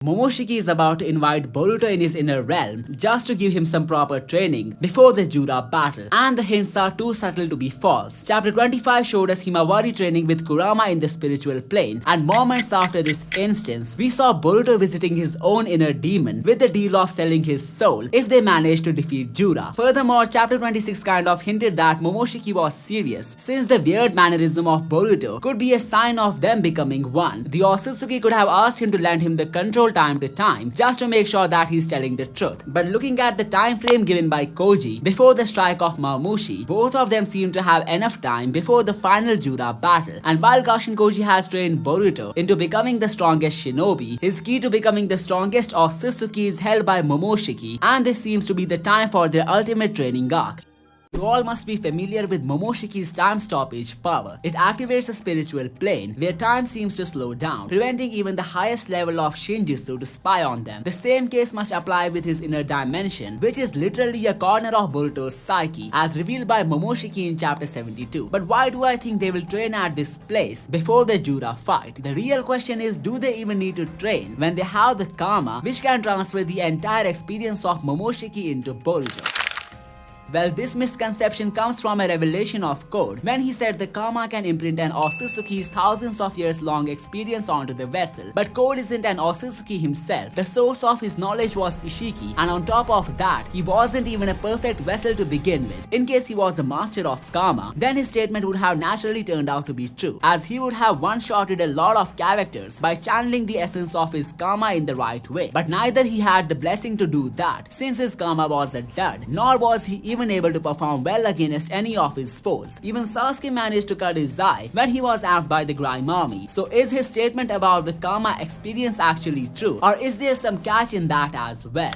Momoshiki is about to invite Boruto in his inner realm just to give him some proper training before the Jura battle, and the hints are too subtle to be false. Chapter 25 showed us Himawari training with Kurama in the spiritual plane, and moments after this instance, we saw Boruto visiting his own inner demon with the deal of selling his soul if they managed to defeat Jura. Furthermore, chapter 26 kind of hinted that Momoshiki was serious, since the weird mannerism of Boruto could be a sign of them becoming one. The Otsutsuki could have asked him to lend him the control time to time just to make sure that he's telling the truth. But looking at the time frame given by Koji before the strike of Mamushi, both of them seem to have enough time before the final Jura battle. And while Kashin Koji has trained Boruto into becoming the strongest shinobi, his key to becoming the strongest Otsutsuki is held by Momoshiki, and this seems to be the time for their ultimate training arc. You all must be familiar with Momoshiki's time stoppage power. It activates a spiritual plane where time seems to slow down, preventing even the highest level of Shinjutsu to spy on them. The same case must apply with his inner dimension, which is literally a corner of Boruto's psyche, as revealed by Momoshiki in chapter 72. But why do I think they will train at this place before the Jura fight? The real question is, do they even need to train when they have the karma which can transfer the entire experience of Momoshiki into Boruto? Well, this misconception comes from a revelation of Code when he said the karma can imprint an Otsutsuki's thousands of years long experience onto the vessel. But Code isn't an Otsutsuki himself. The source of his knowledge was Ishiki, and on top of that, he wasn't even a perfect vessel to begin with. In case he was a master of karma, then his statement would have naturally turned out to be true, as he would have one-shotted a lot of characters by channeling the essence of his karma in the right way. But neither he had the blessing to do that, since his karma was a dud, nor was he even able to perform well against any of his foes. Even Sasuke managed to cut his eye when he was asked by the Grime army. So is his statement about the karma experience actually true, or is there some catch in that as well?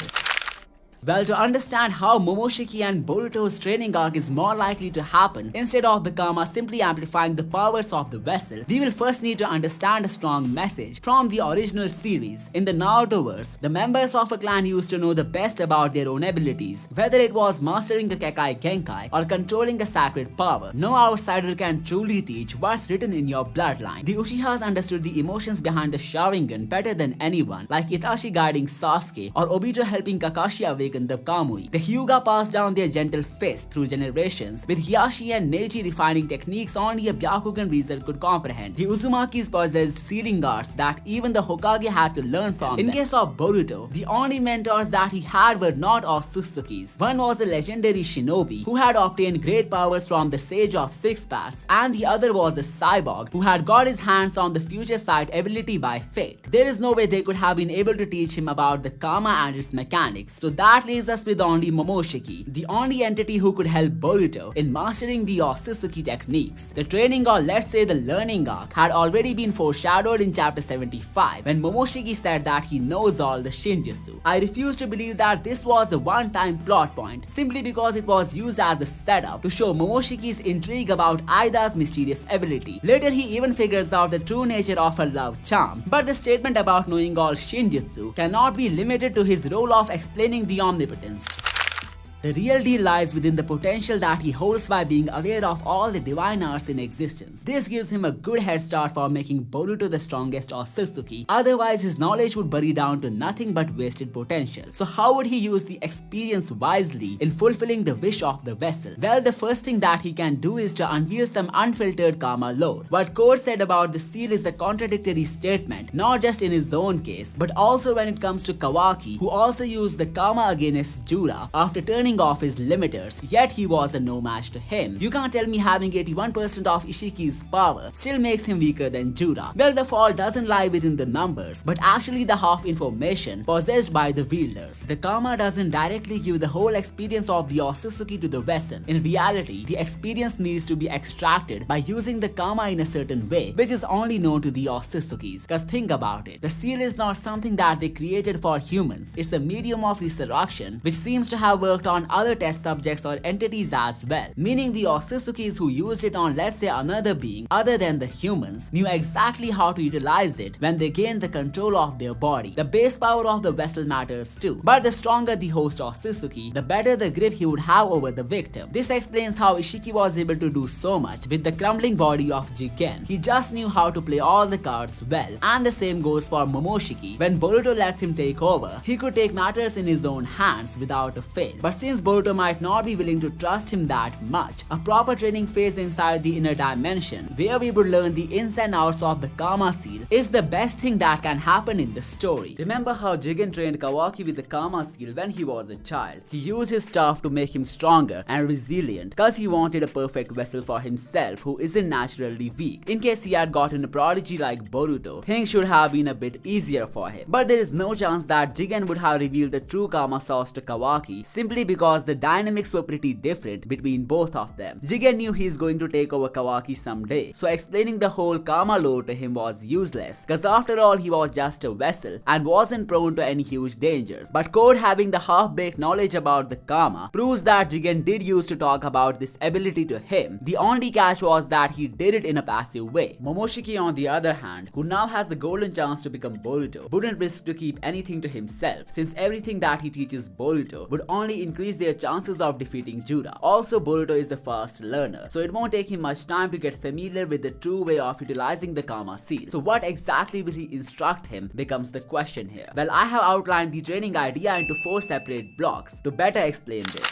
Well, to understand how Momoshiki and Boruto's training arc is more likely to happen instead of the karma simply amplifying the powers of the vessel, we will first need to understand a strong message from the original series. In the Narutoverse, the members of a clan used to know the best about their own abilities, whether it was mastering a Kekai Genkai or controlling a sacred power. No outsider can truly teach what's written in your bloodline. The Uchihas understood the emotions behind the Sharingan better than anyone, like Itachi guiding Sasuke or Obito helping Kakashi awaken the Kamui. The Hyuga passed down their gentle fist through generations, with Hiashi and Neji refining techniques only a Byakugan wizard could comprehend. The Uzumakis possessed sealing arts that even the Hokage had to learn from. In case of Boruto, the only mentors that he had were not Otsutsukis. One was a legendary shinobi who had obtained great powers from the Sage of Six Paths, and the other was a cyborg who had got his hands on the future sight ability by fate. There is no way they could have been able to teach him about the karma and its mechanics, so that leaves us with only Momoshiki, the only entity who could help Boruto in mastering the Otsutsuki techniques. The training, or let's say the learning arc, had already been foreshadowed in chapter 75 when Momoshiki said that he knows all the Shinjutsu. I refuse to believe that this was a one-time plot point simply because it was used as a setup to show Momoshiki's intrigue about Aida's mysterious ability. Later he even figures out the true nature of her love charm, but the statement about knowing all Shinjutsu cannot be limited to his role of explaining the omnipotence. The real deal lies within the potential that he holds by being aware of all the divine arts in existence. This gives him a good head start for making Boruto the strongest Otsutsuki, otherwise his knowledge would bury down to nothing but wasted potential. So how would he use the experience wisely in fulfilling the wish of the vessel? Well, the first thing that he can do is to unveil some unfiltered karma lore. What Code said about the seal is a contradictory statement, not just in his own case, but also when it comes to Kawaki, who also used the karma against Jura after turning off his limiters, yet he was a no match to him. You can't tell me having 81% of Ishiki's power still makes him weaker than Jura. Well, the fault doesn't lie within the numbers, but actually the half information possessed by the wielders. The karma doesn't directly give the whole experience of the Otsutsuki to the vessel. In reality, the experience needs to be extracted by using the karma in a certain way, which is only known to the Otsutsukis. Cause think about it, the seal is not something that they created for humans. It's a medium of resurrection which seems to have worked on on other test subjects or entities as well, meaning the Otsutsukis who used it on, let's say, another being other than the humans knew exactly how to utilize it when they gained the control of their body. The base power of the vessel matters too, but the stronger the host Otsutsuki, the better the grip he would have over the victim. This explains how Ishiki was able to do so much with the crumbling body of Jigen. He just knew how to play all the cards well, and the same goes for Momoshiki. When Boruto lets him take over, he could take matters in his own hands without a fail. But since Boruto might not be willing to trust him that much, a proper training phase inside the inner dimension, where we would learn the ins and outs of the Karma Seal, is the best thing that can happen in the story. Remember how Jigen trained Kawaki with the Karma Seal when he was a child? He used his staff to make him stronger and resilient cause he wanted a perfect vessel for himself who isn't naturally weak. In case he had gotten a prodigy like Boruto, things should have been a bit easier for him. But there is no chance that Jigen would have revealed the true Karma source to Kawaki simply because the dynamics were pretty different between both of them. Jigen knew he's going to take over Kawaki someday, so explaining the whole Karma lore to him was useless cause after all he was just a vessel and wasn't prone to any huge dangers. But Code having the half-baked knowledge about the Karma proves that Jigen did used to talk about this ability to him. The only catch was that he did it in a passive way. Momoshiki on the other hand, who now has the golden chance to become Boruto, wouldn't risk to keep anything to himself since everything that he teaches Boruto would only increase their chances of defeating Jura. Also, Boruto is a fast learner, so it won't take him much time to get familiar with the true way of utilizing the Karma Seal. So what exactly will he instruct him becomes the question here. Well, I have outlined the training idea into 4 separate blocks to better explain this.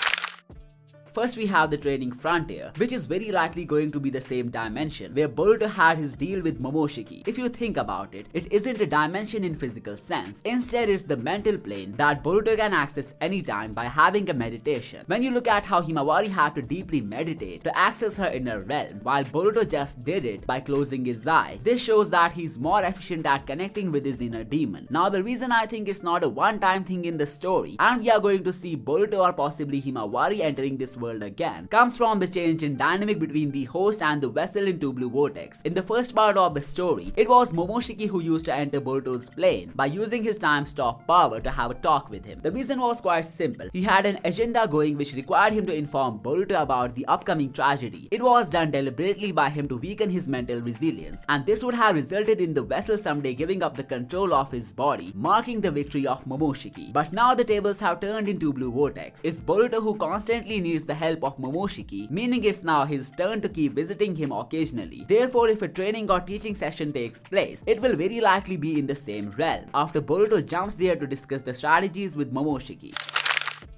First, we have the training frontier, which is very likely going to be the same dimension where Boruto had his deal with Momoshiki. If you think about it, it isn't a dimension in physical sense. Instead, it's the mental plane that Boruto can access anytime by having a meditation. When you look at how Himawari had to deeply meditate to access her inner realm, while Boruto just did it by closing his eye, this shows that he's more efficient at connecting with his inner demon. Now, the reason I think it's not a one-time thing in the story, and we are going to see Boruto or possibly Himawari entering this world again, comes from the change in dynamic between the host and the vessel in Two Blue Vortex. In the first part of the story, it was Momoshiki who used to enter Boruto's plane by using his time stop power to have a talk with him. The reason was quite simple. He had an agenda going which required him to inform Boruto about the upcoming tragedy. It was done deliberately by him to weaken his mental resilience, and this would have resulted in the vessel someday giving up the control of his body, marking the victory of Momoshiki. But now the tables have turned in Two Blue Vortex. It's Boruto who constantly needs the help of Momoshiki, meaning it's now his turn to keep visiting him occasionally. Therefore, if a training or teaching session takes place, it will very likely be in the same realm, after Boruto jumps there to discuss the strategies with Momoshiki.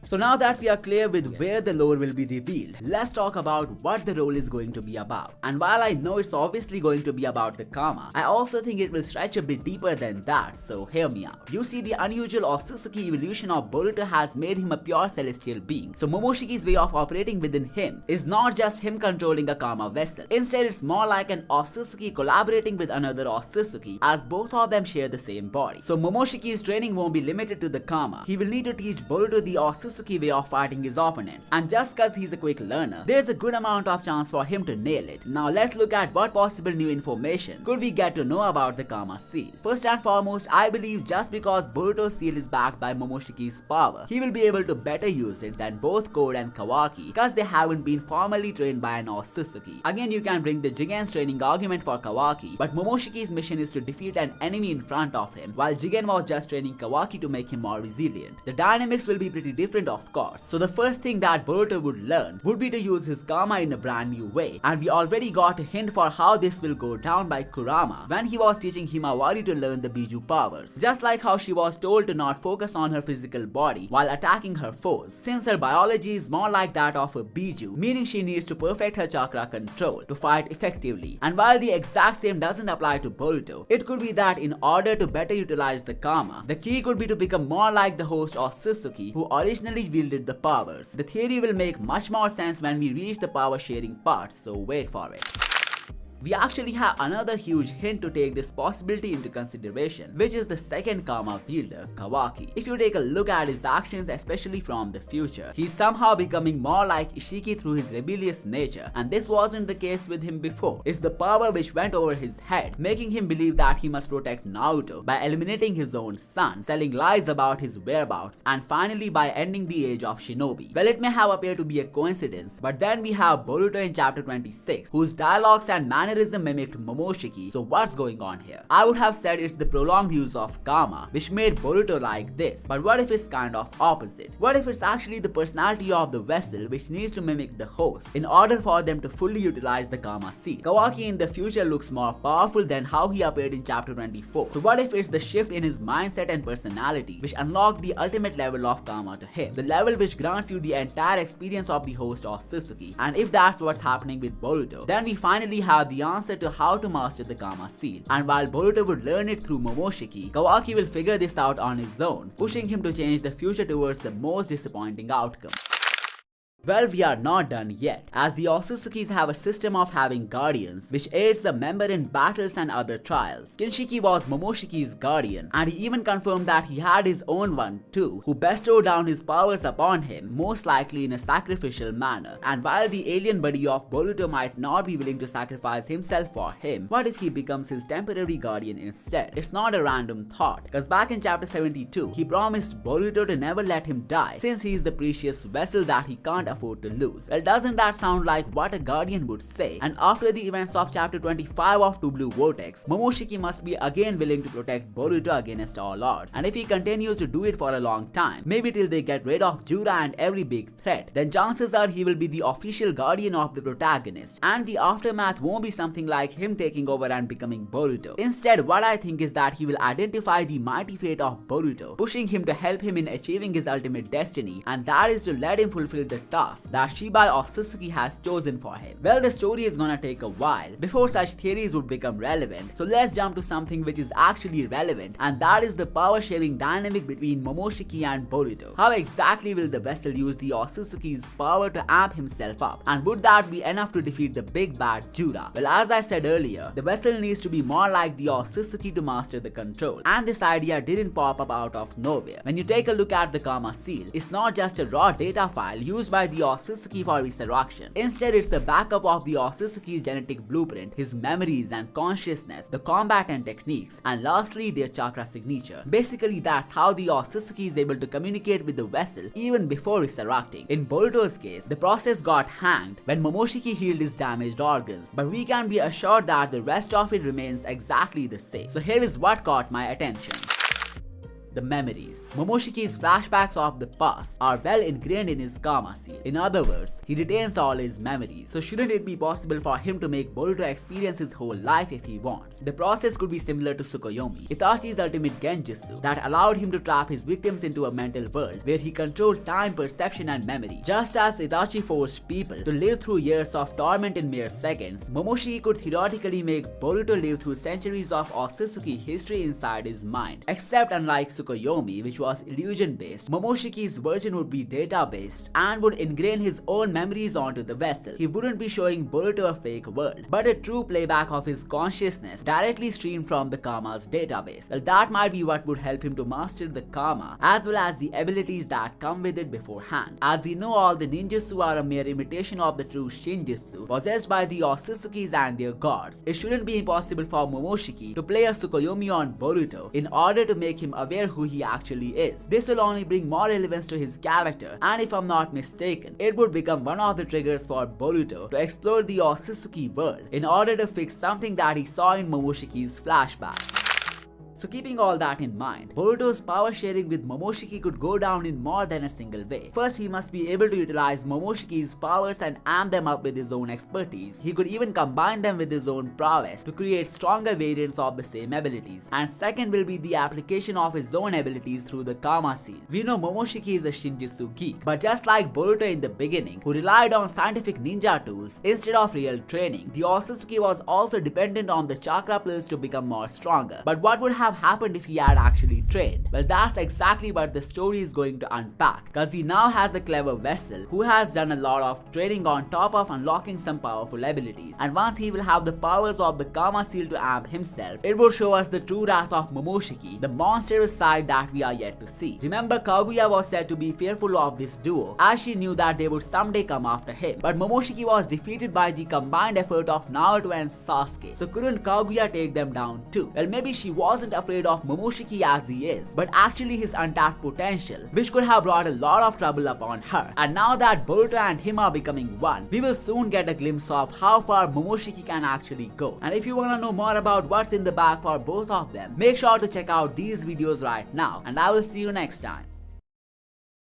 So now that we are clear with where the lore will be revealed, let's talk about what the role is going to be about. And while I know it's obviously going to be about the Karma, I also think it will stretch a bit deeper than that, so hear me out. You see, the unusual Otsutsuki evolution of Boruto has made him a pure celestial being, so Momoshiki's way of operating within him is not just him controlling a Karma vessel. Instead, it's more like an Otsutsuki collaborating with another Otsutsuki, as both of them share the same body. So Momoshiki's training won't be limited to the Karma. He will need to teach Boruto the Otsutsuki way of fighting his opponents, and just cause he's a quick learner, there's a good amount of chance for him to nail it. Now let's look at what possible new information could we get to know about the Karma Seal. First and foremost, I believe just because Boruto's seal is backed by Momoshiki's power, he will be able to better use it than both Code and Kawaki, cause they haven't been formally trained by an Otsutsuki. Again, you can bring the Jigen's training argument for Kawaki, but Momoshiki's mission is to defeat an enemy in front of him, while Jigen was just training Kawaki to make him more resilient. The dynamics will be pretty different, of course. So the first thing that Boruto would learn would be to use his Karma in a brand new way, and we already got a hint for how this will go down by Kurama when he was teaching Himawari to learn the Biju powers. Just like how she was told to not focus on her physical body while attacking her foes, since her biology is more like that of a Biju, meaning she needs to perfect her chakra control to fight effectively. And while the exact same doesn't apply to Boruto, it could be that in order to better utilize the Karma, the key could be to become more like the host Otsutsuki who originally wielded the powers. The theory will make much more sense when we reach the power sharing part, so wait for it. We actually have another huge hint to take this possibility into consideration, which is the second karma wielder, Kawaki. If you take a look at his actions, especially from the future, he's somehow becoming more like Ishiki through his rebellious nature, and this wasn't the case with him before. It's the power which went over his head, making him believe that he must protect Naruto by eliminating his own son, selling lies about his whereabouts, and finally by ending the age of shinobi. Well, it may have appeared to be a coincidence, but then we have Boruto in chapter 26, whose dialogues and mannerism mimicked Momoshiki, so what's going on here? I would have said it's the prolonged use of karma, which made Boruto like this, but what if it's kind of opposite? What if it's actually the personality of the vessel which needs to mimic the host in order for them to fully utilize the karma seed? Kawaki in the future looks more powerful than how he appeared in chapter 24, so what if it's the shift in his mindset and personality which unlocked the ultimate level of karma to him, the level which grants you the entire experience of the host of Otsutsuki? And if that's what's happening with Boruto, then we finally have the answer to how to master the karma seal. And while Boruto would learn it through Momoshiki, Kawaki will figure this out on his own, pushing him to change the future towards the most disappointing outcome. Well, we are not done yet, as the Otsutsukis have a system of having guardians, which aids a member in battles and other trials. Kinshiki was Momoshiki's guardian, and he even confirmed that he had his own one too, who bestowed down his powers upon him, most likely in a sacrificial manner. And while the alien buddy of Boruto might not be willing to sacrifice himself for him, what if he becomes his temporary guardian instead? It's not a random thought, cause back in chapter 72, he promised Boruto to never let him die, since he is the precious vessel that he can't afford to lose. Well, doesn't that sound like what a guardian would say? And after the events of chapter 25 of Two Blue Vortex, Momoshiki must be again willing to protect Boruto against all odds. And if he continues to do it for a long time, maybe till they get rid of Jura and every big threat, then chances are he will be the official guardian of the protagonist, and the aftermath won't be something like him taking over and becoming Boruto. Instead, what I think is that he will identify the mighty fate of Boruto, pushing him to help him in achieving his ultimate destiny, and that is to let him fulfill the task that Shibai Otsutsuki has chosen for him. Well, the story is gonna take a while before such theories would become relevant, so let's jump to something which is actually relevant, and that is the power sharing dynamic between Momoshiki and Boruto. How exactly will the vessel use the Otsutsuki's power to amp himself up, and would that be enough to defeat the big bad Jura? Well, as I said earlier, the vessel needs to be more like the Otsutsuki to master the control, and this idea didn't pop up out of nowhere. When you take a look at the karma seal, it's not just a raw data file used by the Otsutsuki for resurrection. Instead, it's a backup of the Otsutsuki's genetic blueprint, his memories and consciousness, the combat and techniques, and lastly their chakra signature. Basically, that's how the Otsutsuki is able to communicate with the vessel even before resurrecting. In Boruto's case, the process got hanged when Momoshiki healed his damaged organs, but we can be assured that the rest of it remains exactly the same. So here is what caught my attention. The memories. Momoshiki's flashbacks of the past are well ingrained in his karma seal. In other words, he retains all his memories, so shouldn't it be possible for him to make Boruto experience his whole life if he wants? The process could be similar to Tsukuyomi, Itachi's ultimate genjutsu, that allowed him to trap his victims into a mental world where he controlled time, perception and memory. Just as Itachi forced people to live through years of torment in mere seconds, Momoshiki could theoretically make Boruto live through centuries of Otsutsuki history inside his mind. Except unlike Tsukuyomi, which was illusion-based, Momoshiki's version would be data-based and would ingrain his own memories onto the vessel. He wouldn't be showing Boruto a fake world, but a true playback of his consciousness directly streamed from the karma's database. Well, that might be what would help him to master the karma, as well as the abilities that come with it beforehand. As we know, all the ninjutsu are a mere imitation of the true shinjutsu, possessed by the Otsutsukis and their gods. It shouldn't be impossible for Momoshiki to play a Tsukuyomi on Boruto in order to make him aware who he actually is. This will only bring more relevance to his character, and if I'm not mistaken, it would become one of the triggers for Boruto to explore the Otsutsuki world in order to fix something that he saw in Momoshiki's flashback. So keeping all that in mind, Boruto's power sharing with Momoshiki could go down in more than a single way. First, he must be able to utilize Momoshiki's powers and amp them up with his own expertise. He could even combine them with his own prowess to create stronger variants of the same abilities. And second will be the application of his own abilities through the karma seal. We know Momoshiki is a shinjutsu geek, but just like Boruto in the beginning, who relied on scientific ninja tools instead of real training, the Otsutsuki was also dependent on the chakra pills to become more stronger. But what would have have happened if he had actually trained? Well, that's exactly what the story is going to unpack, cause he now has a clever vessel who has done a lot of training on top of unlocking some powerful abilities, and once he will have the powers of the Karma Seal to amp himself, it will show us the true wrath of Momoshiki, the monstrous side that we are yet to see. Remember, Kaguya was said to be fearful of this duo as she knew that they would someday come after him, but Momoshiki was defeated by the combined effort of Naruto and Sasuke, so couldn't Kaguya take them down too? Well, maybe she wasn't afraid of Momoshiki as he is, but actually his untapped potential, which could have brought a lot of trouble upon her. And now that Boruto and him are becoming one, we will soon get a glimpse of how far Momoshiki can actually go. And if you wanna know more about what's in the bag for both of them, make sure to check out these videos right now, and I will see you next time.